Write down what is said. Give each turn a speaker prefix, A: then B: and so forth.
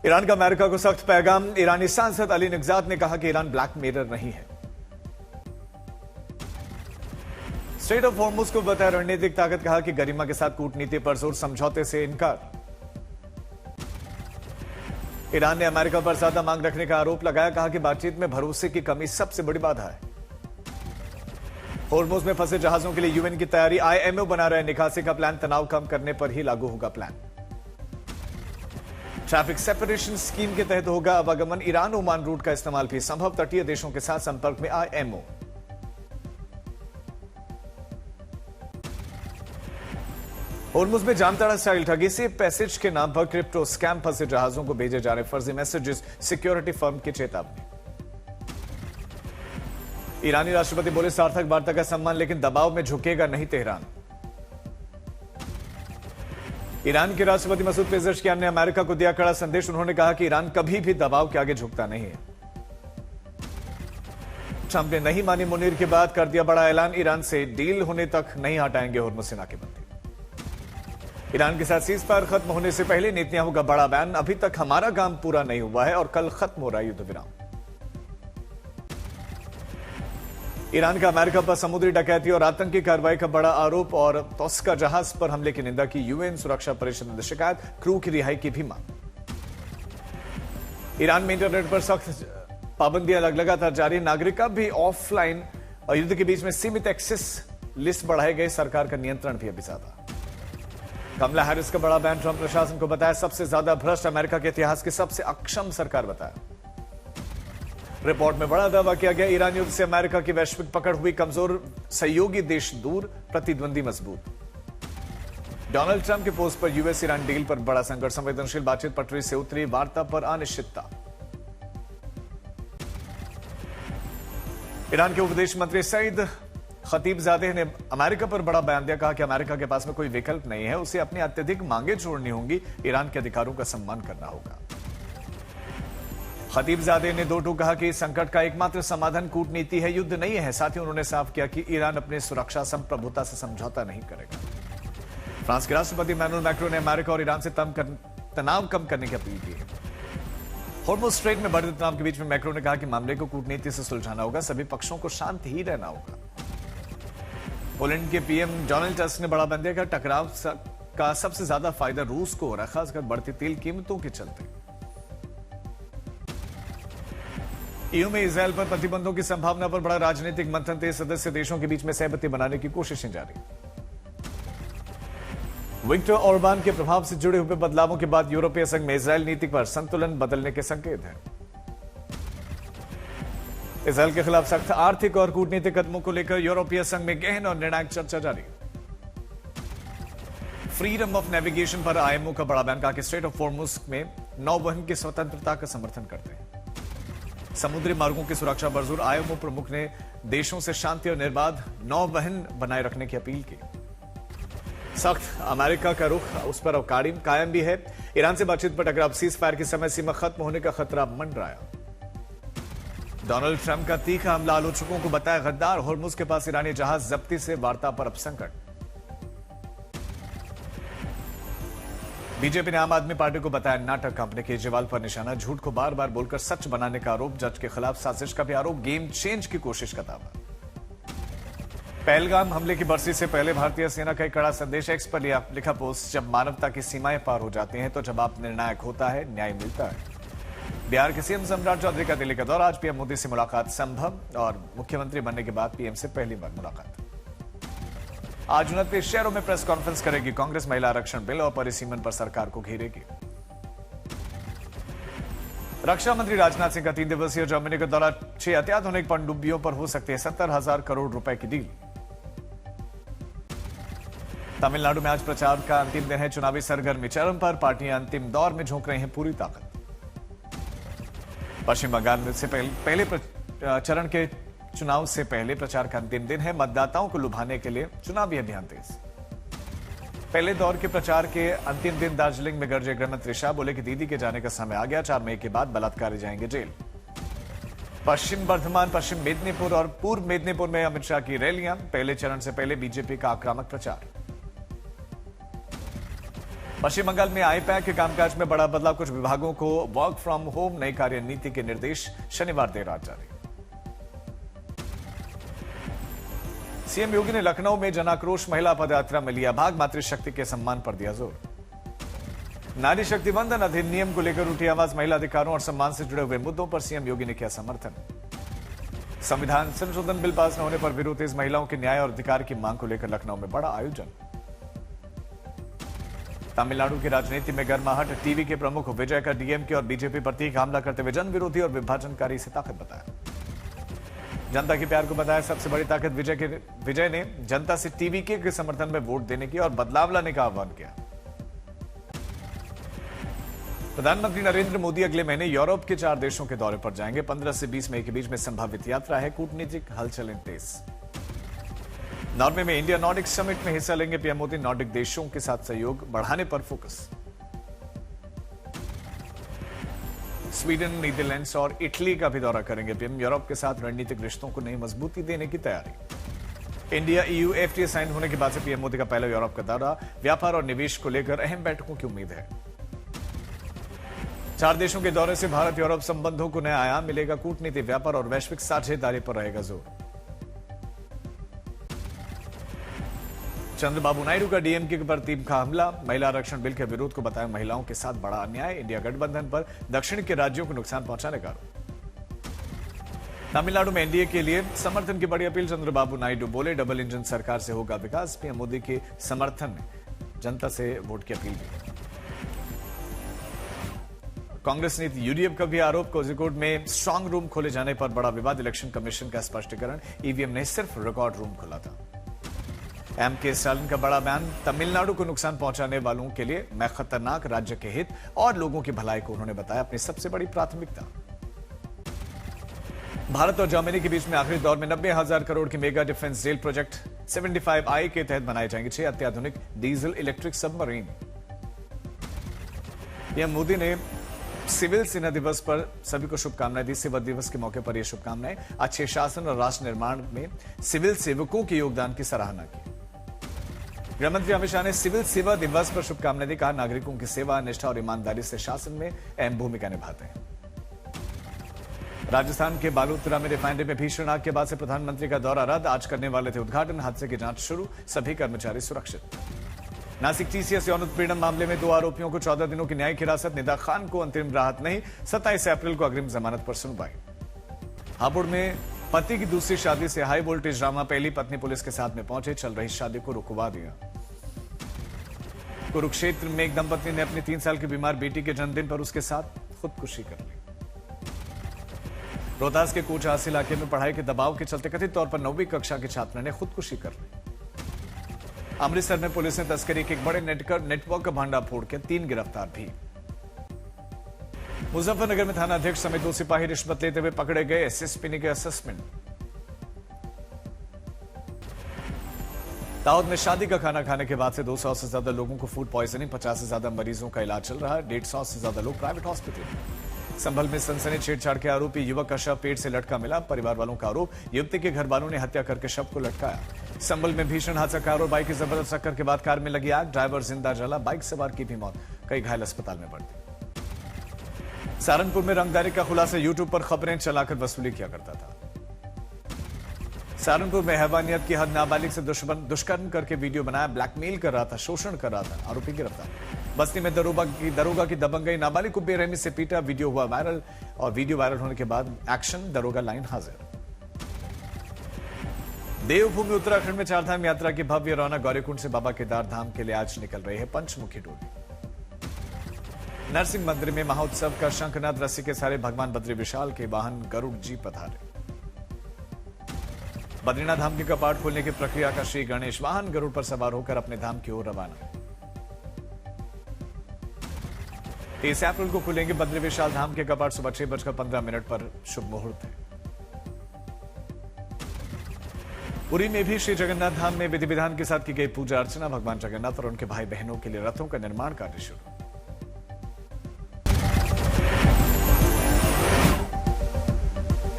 A: Iran का America को सख्त पैगाम। ईरानी सांसद अली नगजाद ने कहा कि ईरान ब्लैक मिरर नहीं है। स्ट्रेट ऑफ हॉर्मुज को बताया रणनीतिक ताकत। कहा कि गरिमा के साथ कूटनीति पर जोर, समझौते से इनकार। ईरान ने अमेरिका पर ज्यादा मांग रखने का आरोप लगाया। कहा कि बातचीत में भरोसे की कमी सबसे बड़ी बाधा है। हॉर्मुज में फंसे जहाजों के लिए यूएन की तैयारी। आईएमओ बना रहे निकासी का प्लान। तनाव कम करने पर ही लागू होगा प्लान। ट्रैफिक सेपरेशन स्कीम के तहत होगा आवागमन। ईरान ओमान रूट का इस्तेमाल भी संभव। तटीय देशों के साथ संपर्क में आईएमओ। हॉर्मुज में जामताड़ा स्टाइल ठगी से पैसेज के नाम पर क्रिप्टो स्कैम फंसे जहाजों को भेजे जा रहे फर्जी मैसेजेस। सिक्योरिटी फर्म की चेतावनी। ईरानी राष्ट्रपति बोले सार्थक वार्ता का सम्मान, लेकिन दबाव में झुकेगा नहीं तेहरान। ईरान के राष्ट्रपति मसूद पेज़ेश्कियान ने अमेरिका को दिया कड़ा संदेश। उन्होंने कहा कि ईरान कभी भी दबाव के आगे झुकता नहीं है। ट्रंप ने नहीं मानी मुनीर के बाद कर दिया बड़ा ऐलान। ईरान से डील होने तक नहीं हटाएंगे हॉर्मुज से नाकेबंदी। ईरान के साथ सीज़फायर खत्म होने से पहले नेतन्याहू का बड़ा बयान। अभी तक हमारा काम पूरा नहीं हुआ है और कल खत्म हो रहा है युद्ध विराम। ईरान का अमेरिका पर समुद्री डकैती और आतंकी कार्रवाई का बड़ा आरोप और तोस्का जहाज पर हमले की निंदा की। यूएन सुरक्षा परिषद ने शिकायत। क्रू की रिहाई की भी मांग। ईरान में इंटरनेट पर सख्त पाबंदियां लगातार जारी। नागरिक भी ऑफलाइन और युद्ध के बीच में सीमित एक्सेस लिस्ट बढ़ाए गए। सरकार का नियंत्रण भी अभी ज्यादा। कमला हैरिस का बड़ा बयान। ट्रंप प्रशासन को बताया सबसे ज्यादा भ्रष्ट, अमेरिका के इतिहास की सबसे अक्षम सरकार बताया। रिपोर्ट में बड़ा दावा किया गया ईरान युद्ध से अमेरिका की वैश्विक पकड़ हुई कमजोर, सहयोगी देश दूर, प्रतिद्वंदी मजबूत। डोनाल्ड ट्रंप के पोस्ट पर यूएस ईरान डील पर बड़ा संकट। संवेदनशील बातचीत पटरी से उतरी, वार्ता पर अनिश्चितता। ईरान के उपदेश मंत्री सईद खतीबजादे ने अमेरिका पर बड़ा बयान दिया। कहा कि अमेरिका के पास में कोई विकल्प नहीं है, उसे अपनी अत्यधिक मांगे छोड़नी होंगी। ईरान के अधिकारों का सम्मान करना होगा। खतीबजादे ने दो टूक कहा कि संकट का एकमात्र समाधान कूटनीति है, युद्ध नहीं है। साथ ही उन्होंने साफ किया कि ईरान अपनी सुरक्षा संप्रभुता से समझौता नहीं करेगा। फ्रांस के राष्ट्रपति इमैनुअल मैक्रों ने अमेरिका और ईरान से तनाव कम करने की अपील की है। हॉर्मुज स्ट्रेट में बढ़ते तनाव के बीच में मैक्रों ने कहा कि मामले को कूटनीति से सुलझाना होगा। सभी पक्षों को शांत ही रहना होगा। पोलैंड के पीएम डोनाल्ड टस्क ने बड़ा बयान दिया कि टकराव का सबसे ज्यादा फायदा रूस को हो रहा है, खासकर बढ़ती तेल कीमतों के चलते। ईयू में इजरायल पर प्रतिबंधों की संभावना पर बड़ा राजनीतिक मंथन। तेज सदस्य देशों के बीच में सहमति बनाने की कोशिशें जारी। विक्टर ऑर्बान के प्रभाव से जुड़े हुए बदलावों के बाद यूरोपीय संघ में इजरायल नीति पर संतुलन बदलने के संकेत हैं। इजरायल के खिलाफ सख्त आर्थिक और कूटनीतिक कदमों को लेकर यूरोपीय संघ में गहन और निर्णायक चर्चा जारी। फ्रीडम ऑफ नेविगेशन पर आईएमओ का बड़ा बयान। कहा कि स्ट्रेट ऑफ हॉर्मुज में नौवहन की स्वतंत्रता का समर्थन करते हैं। समुद्री मार्गों की सुरक्षा पर जोर। आईएमओ प्रमुख ने देशों से शांति और निर्बाध नौवहन बनाए रखने की अपील की। सख्त अमेरिका का रुख उस पर कायम भी है। ईरान से बातचीत पर टकराव। सीज फायर की समय सीमा खत्म होने का खतरा मंडराया। डोनाल्ड ट्रंप का तीखा हमला। आलोचकों को बताया गद्दार। हॉर्मुज के पास ईरानी जहाज जब्ती से वार्ता पर अब संकट। बीजेपी ने आम आदमी पार्टी को बताया नाटक। कंपनी केजरीवाल पर निशाना। झूठ को बार बार बोलकर सच बनाने का आरोप। जज के खिलाफ साजिश का भी आरोप। गेम चेंज की कोशिश का दावा। पहलगाम हमले की बरसी से पहले भारतीय सेना का एक कड़ा संदेश। एक्स पर लिखा पोस्ट। जब मानवता की सीमाएं पार हो जाती हैं तो जवाब निर्णायक होता है, न्याय मिलता है। बिहार के सीएम सम्राट चौधरी का दिल्ली का दौरा। आज पीएम मोदी से मुलाकात संभव और मुख्यमंत्री बनने के बाद पीएम से पहली बार मुलाकात। आज 29 शहरों में प्रेस कॉन्फ्रेंस करेगी कांग्रेस। महिला आरक्षण बिल और परिसीमन पर सरकार को घेरेगी। रक्षा मंत्री राजनाथ सिंह का 3 दिवसीय जर्मनी का दौरा। 6 अत्याधुनिक पनडुब्बियों पर हो सकती है 70,000 करोड़ रुपए की डील। तमिलनाडु में आज प्रचार का अंतिम दिन है। चुनावी सरगर्मी चरम पर। पार्टियां अंतिम दौर में झोंक रही हैं पूरी ताकत। पश्चिम बंगाल में से पहले चरण के चुनाव से पहले प्रचार का अंतिम दिन है। मतदाताओं को लुभाने के लिए चुनावी अभियान तेज। पहले दौर के प्रचार के अंतिम दिन दार्जिलिंग में गरजे गृहमंत्री शाह। बोले कि दीदी के जाने का समय आ गया। 4 मई के बाद बलात्कारी जाएंगे जेल। पश्चिम बर्धमान, पश्चिम मेदिनीपुर और पूर्व मेदिनीपुर में अमित शाह की रैलियां। पहले चरण से पहले बीजेपी का आक्रामक प्रचार। पश्चिम बंगाल में आईपैक के कामकाज में बड़ा बदलाव, कुछ विभागों को वर्क फ्रॉम होम नई कार्यनीति के निर्देश शनिवार देर रात जारी। सीएम योगी ने लखनऊ में जनाक्रोश महिला पदयात्रा में लिया भाग, मातृशक्ति के सम्मान पर दिया जोर। नारी शक्ति वंदन अधिनियम को लेकर उठी आवाज, महिला अधिकारों और सम्मान से जुड़े हुए मुद्दों पर सीएम योगी ने किया समर्थन। संविधान संशोधन बिल पास न होने पर विरोध, तेज महिलाओं के न्याय और अधिकार की मांग को लेकर लखनऊ में बड़ा आयोजन। तमिलनाडु की राजनीति में गर्माहट, टीवी के प्रमुख विजय का डीएमके और बीजेपी पर तीखा हमला करते हुए जन विरोधी और विभाजनकारी से ताकत बताया। जनता के प्यार को बताया सबसे बड़ी ताकत, विजय ने जनता से टीवीके के समर्थन में वोट देने की और बदलाव लाने का आह्वान किया। प्रधानमंत्री नरेंद्र मोदी अगले महीने यूरोप के 4 देशों के दौरे पर जाएंगे। 15 से 20 मई के बीच में संभावित यात्रा है, कूटनीतिक हलचलें तेज। नॉर्वे में इंडिया नॉर्डिक समिट में हिस्सा लेंगे पीएम मोदी, नॉर्डिक देशों के साथ सहयोग बढ़ाने पर फोकस। स्वीडन, नीदरलैंड्स और इटली का भी दौरा करेंगे पीएम, यूरोप के साथ रणनीतिक रिश्तों को नई मजबूती देने की तैयारी। इंडिया EU FTA साइन होने के बाद से पीएम मोदी का पहला यूरोप का दौरा, व्यापार और निवेश को लेकर अहम बैठकों की उम्मीद है। 4 देशों के दौरे से भारत यूरोप संबंधों को नया आयाम मिलेगा, कूटनीति, व्यापार और वैश्विक साझेदारी पर रहेगा जोर। चंद्रबाबू नायडू का डीएमके पर तीखा हमला, महिला आरक्षण बिल के विरोध को बताया महिलाओं के साथ बड़ा अन्याय, इंडिया गठबंधन पर दक्षिण के राज्यों को नुकसान पहुंचाने का आरोप। तमिलनाडु में एनडीए के लिए समर्थन की बड़ी अपील, चंद्रबाबू नायडू बोले डबल इंजन सरकार से होगा विकास, पीएम मोदी के समर्थन में जनता से वोट की अपील की। कांग्रेस नीति यूडीएफ का भी आरोप, कोझिकोड में स्ट्रांग रूम खोले जाने पर बड़ा विवाद, इलेक्शन कमीशन का स्पष्टीकरण, ईवीएम ने सिर्फ रिकॉर्ड रूम खोला था। एमके स्टालिन का बड़ा बयान, तमिलनाडु को नुकसान पहुंचाने वालों के लिए मैं खतरनाक, राज्य के हित और लोगों की भलाई को उन्होंने बताया अपनी सबसे बड़ी प्राथमिकता। भारत और जर्मनी के बीच में आखिरी दौर में 90,000 करोड़ की mega defence deal, project 75I के तहत बनाए जाएंगे 6 अत्याधुनिक diesel electric submarine. PM Modi ने सिविल सेना दिवस पर सभी को शुभकामनाएं दी। सिविल दिवस के मौके पर यह शुभकामनाएं, अच्छे शासन और राष्ट्र निर्माण में सिविल सेवकों के योगदान की सराहना की। गृहमंत्री अमित शाह ने सिविल सेवा दिवस पर शुभकामनाएं दी, कहा नागरिकों की सेवा, निष्ठा और ईमानदारी से शासन में अहम भूमिका निभाते हैं। राजस्थान के बालोतरा में रिफाइनरी में भीषण आग के बाद से प्रधानमंत्री का दौरा रद्द, आज करने वाले थे उद्घाटन, हादसे की जांच शुरू, सभी कर्मचारी सुरक्षित। नासिक टीसीएस यौन उत्पीड़न मामले में 2 आरोपियों को 14 दिनों की न्यायिक हिरासत, निदा खान को अंतरिम राहत नहीं, 27 अप्रैल को अग्रिम जमानत पर सुनवाई। हापुड़ में पति की दूसरी शादी से हाई वोल्टेज ड्रामा, पहली पत्नी पुलिस के साथ में पहुंचे, चल रही शादी को रुकवा दिया। कुरुक्षेत्र में एक दंपति ने अपनी 3 साल की बीमार बेटी के जन्मदिन पर उसके साथ खुदकुशी कर ली। रोहतास के कोचास इलाके में पढ़ाई के दबाव के चलते कथित तौर पर 9वीं कक्षा के छात्र ने खुदकुशी कर ली। अमृतसर में पुलिस ने तस्करी के एक बड़े नेटवर्क का भांडाफोड़ किया, 3 गिरफ्तार भी। मुजफ्फरनगर में थाना अध्यक्ष समेत 2 सिपाही रिश्वत लेते हुए पकड़े गए, एसएसपी ने किया सस्पेंड। दाऊद में शादी का खाना खाने के बाद से 200 से ज्यादा लोगों को फूड पॉइजनिंग, 50 से ज्यादा मरीजों का इलाज चल रहा है, 150 से ज्यादा लोग प्राइवेट हॉस्पिटल। संभल में सनसनी छेड़छाड़ के आरोपी युवक का शव पेट से लटका मिला, परिवार वालों का आरोप, युवती के घर वालों ने हत्या करके शव को लटकाया। संभल में भीषण हादसा, कार और बाइक की जबरदस्त टक्कर के बाद कार में लगी आग, ड्राइवर जिंदा जला, बाइक सवार की भी मौत, कई घायल अस्पताल में भर्ती। सहारनपुर में रंगदारी का खुलासा, यूट्यूब पर खबरें चलाकर वसूली किया करता था। सहारनपुर में हैवानियत की हद, नाबालिग से दुष्कर्म करके वीडियो बनाया, ब्लैकमेल कर रहा था, शोषण कर रहा था, आरोपी गिरफ्तार। बस्ती में दरोगा की दबंगई, नाबालिग को बेरहमी से पीटा, वीडियो हुआ वायरल और वीडियो वायरल होने के बाद एक्शन, दरोगा लाइन हाजिर। देवभूमि उत्तराखंड में 4 धाम यात्रा की भव्य रौनक, गौरीकुंड से बाबा केदार धाम के लिए आज निकल रही है पंचमुखी डोली। नरसिंह मंदिर में महोत्सव का शंखनाद, रस्सी के सारे भगवान बद्री विशाल के वाहन गरुड़ जी पधारे। बद्रीनाथ धाम के कपाट खोलने की प्रक्रिया का श्री गणेश वाहन गरुड़ पर सवार होकर अपने धाम की ओर रवाना। 23 अप्रैल को खुलेंगे बद्री विशाल धाम के कपाट, सुबह 6:15 पर शुभ मुहूर्त है। पुरी में भी श्री जगन्नाथ धाम में विधि विधान के साथ की गई पूजा अर्चना, भगवान जगन्नाथ और उनके भाई बहनों के लिए रथों का निर्माण कार्य शुरू।